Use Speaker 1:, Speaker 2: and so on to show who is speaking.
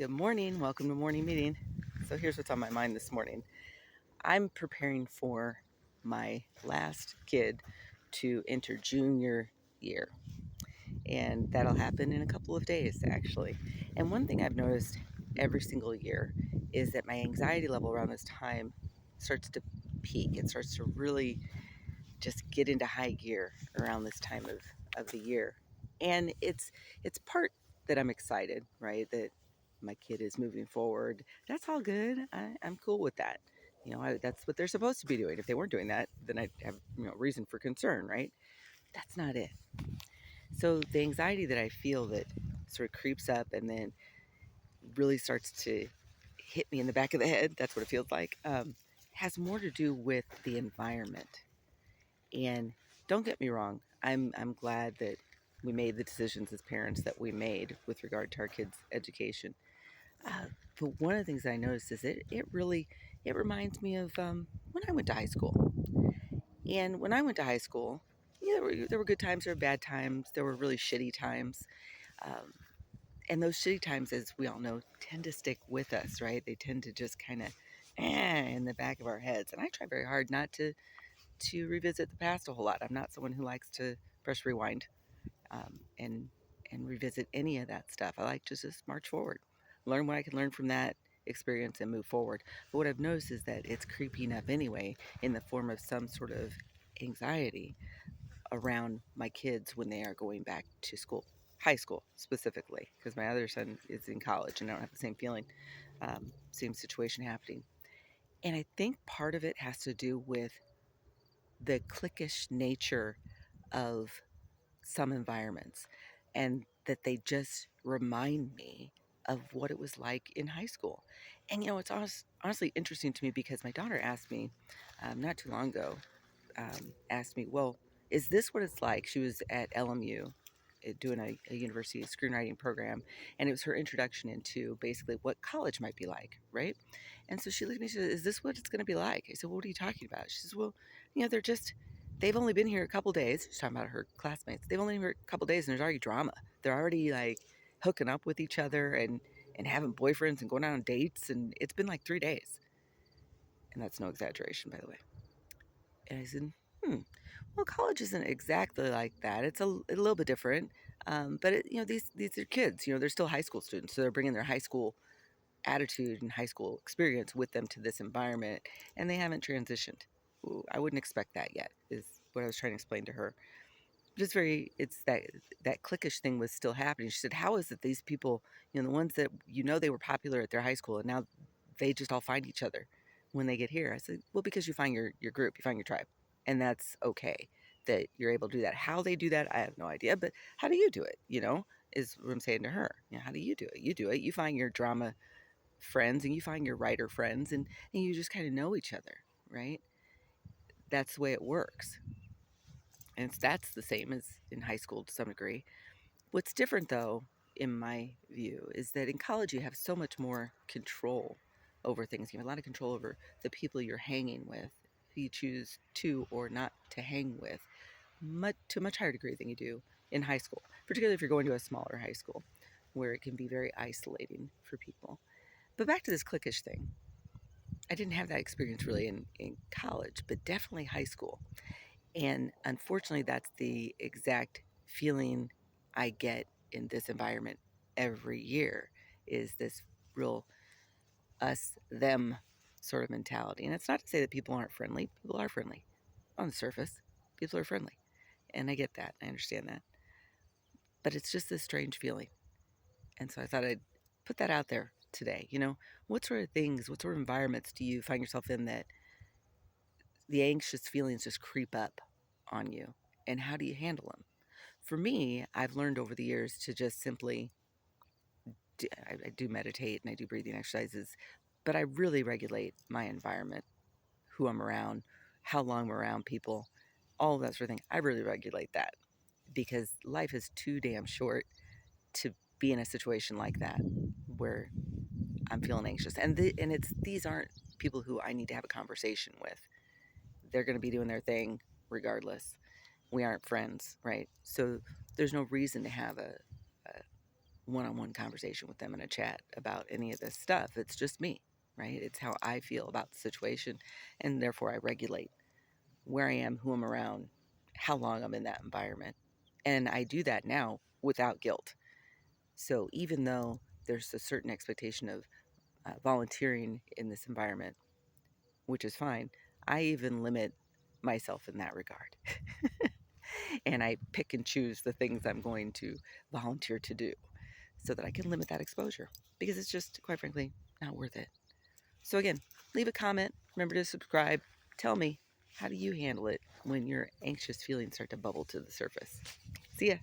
Speaker 1: Good morning. Welcome to morning meeting. So here's what's on my mind this morning. I'm preparing for my last kid to enter junior year, and that'll happen in a couple of days actually. And one thing I've noticed every single year is that my anxiety level around this time starts to peak. It starts to really just get into high gear around this time of the year. And it's part that I'm excited, right? That my kid is moving forward. That's all good. I'm cool with that. That's what they're supposed to be doing. If they weren't doing that, then I'd have reason for concern, right? That's not it. So the anxiety that I feel that sort of creeps up and then really starts to hit me in the back of the head, that's what it feels like, has more to do with the environment. And don't get me wrong, I'm glad that we made the decisions as parents that we made with regard to our kids' education. But one of the things that I noticed is it reminds me of when I went to high school. And when I went to high school, yeah, there were good times, there were bad times, there were really shitty times. Um, and those shitty times, as we all know, tend to stick with us, right? They tend to just kind of in the back of our heads. And I try very hard not to revisit the past a whole lot. I'm not someone who likes to press rewind um, and and revisit any of that stuff. I like to just march forward, learn what I can learn from that experience, and move forward. But what I've noticed is that it's creeping up anyway in the form of some sort of anxiety around my kids when they are going back to school, high school specifically, because my other son is in college and I don't have the same feeling, same situation happening. And I think part of it has to do with the cliquish nature of some environments and that they just remind me of what it was like in high school. And it's honestly interesting to me because my daughter asked me not too long ago, asked me, well, is this what it's like? She was at LMU doing a university screenwriting program, and it was her introduction into basically what college might be like, right? And so she looked at me, she said, is this what it's going to be like? I said, well, what are you talking about? She says, well, they've only been here a couple days. She's talking about her classmates. They've only been here a couple days, and there's already drama. They're already like hooking up with each other and having boyfriends and going out on dates, and it's been like 3 days. And that's no exaggeration, by the way. And I said, hmm, well, college isn't exactly like that. It's a little bit different. But these are kids. They're still high school students, so they're bringing their high school attitude and high school experience with them to this environment, and they haven't transitioned. Ooh, I wouldn't expect that yet. Is what I was trying to explain to her. It's that cliquish thing was still happening. She said, "How is it these people, the ones that they were popular at their high school, and now they just all find each other when they get here?" I said, "Well, because you find your group, you find your tribe, and that's okay that you're able to do that. How they do that, I have no idea, but how do you do it? Is what I'm saying to her. How do you do it? You do it. You find your drama friends and you find your writer friends, and you just kind of know each other, right? That's the way it works, and that's the same as in high school to some degree. What's different, though, in my view, is that in college you have so much more control over things. You have a lot of control over the people you're hanging with, who you choose to or not to hang with, to a much higher degree than you do in high school, particularly if you're going to a smaller high school where it can be very isolating for people. But back to this cliquish thing. I didn't have that experience really in college, but definitely high school. And unfortunately, that's the exact feeling I get in this environment every year is this real us, them sort of mentality. And it's not to say that people aren't friendly. People are friendly on the surface. People are friendly. And I get that. I understand that. But it's just this strange feeling. And so I thought I'd put that out there today. What sort of things, what sort of environments do you find yourself in that the anxious feelings just creep up on you? And how do you handle them? For me, I've learned over the years to just simply, I do meditate and I do breathing exercises, but I really regulate my environment, who I'm around, how long I'm around people, all of that sort of thing. I really regulate that because life is too damn short to be in a situation like that where I'm feeling anxious. These aren't people who I need to have a conversation with. They're going to be doing their thing regardless. We aren't friends, right? So there's no reason to have a one-on-one conversation with them in a chat about any of this stuff. It's just me, right? It's how I feel about the situation, and therefore I regulate where I am, who I'm around, how long I'm in that environment. And I do that now without guilt. So even though there's a certain expectation of volunteering in this environment, which is fine, I even limit myself in that regard. And I pick and choose the things I'm going to volunteer to do so that I can limit that exposure, because it's just, quite frankly, not worth it. So again, leave a comment. Remember to subscribe. Tell me, how do you handle it when your anxious feelings start to bubble to the surface? See ya.